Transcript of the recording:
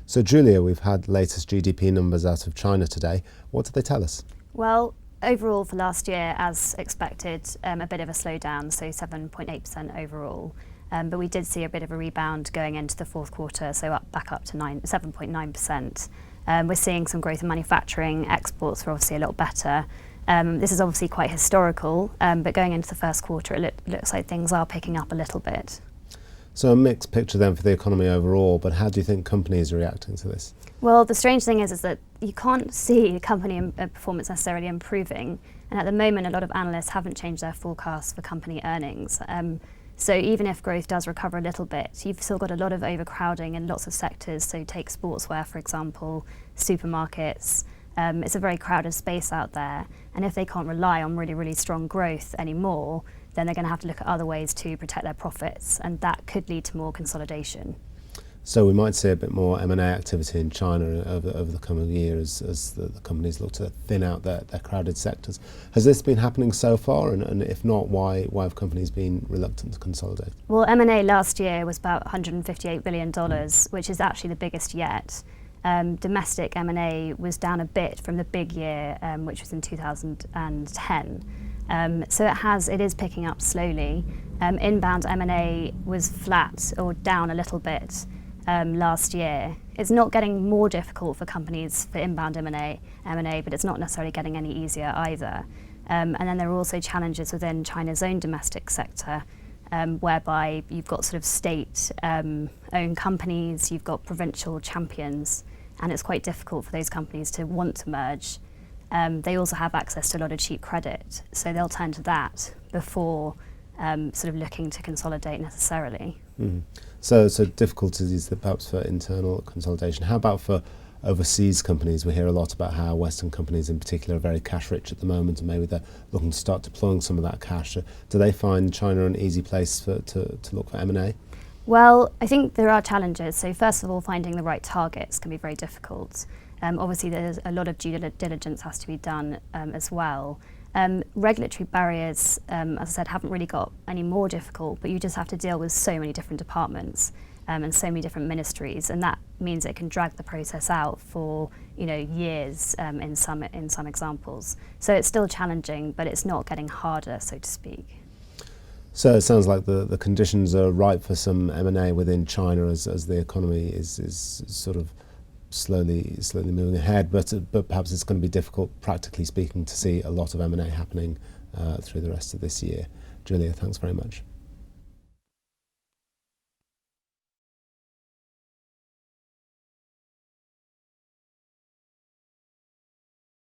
So Julia, we've had latest GDP numbers out of China today. What did they tell us? Well, overall for last year, as expected, a bit of a slowdown, so 7.8% overall. But we did see a bit of a rebound going into the fourth quarter, so back up to 7.9%. We're seeing some growth in manufacturing. Exports are obviously a lot better. This is obviously quite historical, but going into the first quarter, it looks like things are picking up a little bit. So a mixed picture then for the economy overall, but how do you think companies are reacting to this? Well, the strange thing is that you can't see company performance necessarily improving, and at the moment a lot of analysts haven't changed their forecasts for company earnings. So even if growth does recover a little bit, you've still got a lot of overcrowding in lots of sectors. So take sportswear, for example, supermarkets. It's a very crowded space out there, and if they can't rely on really, really strong growth anymore, then they're going to have to look at other ways to protect their profits, and that could lead to more consolidation. So we might see a bit more M&A activity in China over the coming years as the companies look to thin out their crowded sectors. Has this been happening so far, and if not, why have companies been reluctant to consolidate? Well, M&A last year was about $158 billion, which is actually the biggest yet. Domestic M&A was down a bit from the big year, which was in 2010. So it is picking up slowly. Inbound M&A was flat or down a little bit last year. It's not getting more difficult for companies for inbound M&A, but it's not necessarily getting any easier either. And then there are also challenges within China's own domestic sector, whereby you've got sort of state-owned companies, you've got provincial champions, and it's quite difficult for those companies to want to merge. They also have access to a lot of cheap credit, so they'll turn to that before sort of looking to consolidate necessarily. Mm-hmm. So difficulties perhaps for internal consolidation. How about for overseas companies? We hear a lot about how Western companies in particular are very cash rich at the moment, and maybe they're looking to start deploying some of that cash. Do they find China an easy place to look for M&A? Well, I think there are challenges. So first of all, finding the right targets can be very difficult. Obviously, there's a lot of due diligence has to be done as well. Regulatory barriers, as I said, haven't really got any more difficult, but you just have to deal with so many different departments and so many different ministries, and that means it can drag the process out for years in some examples. So it's still challenging, but it's not getting harder, so to speak. So it sounds like the conditions are ripe for some M&A within China as the economy is sort of slowly moving ahead, but perhaps it's going to be difficult, practically speaking, to see a lot of M&A happening through the rest of this year. Julia, thanks very much.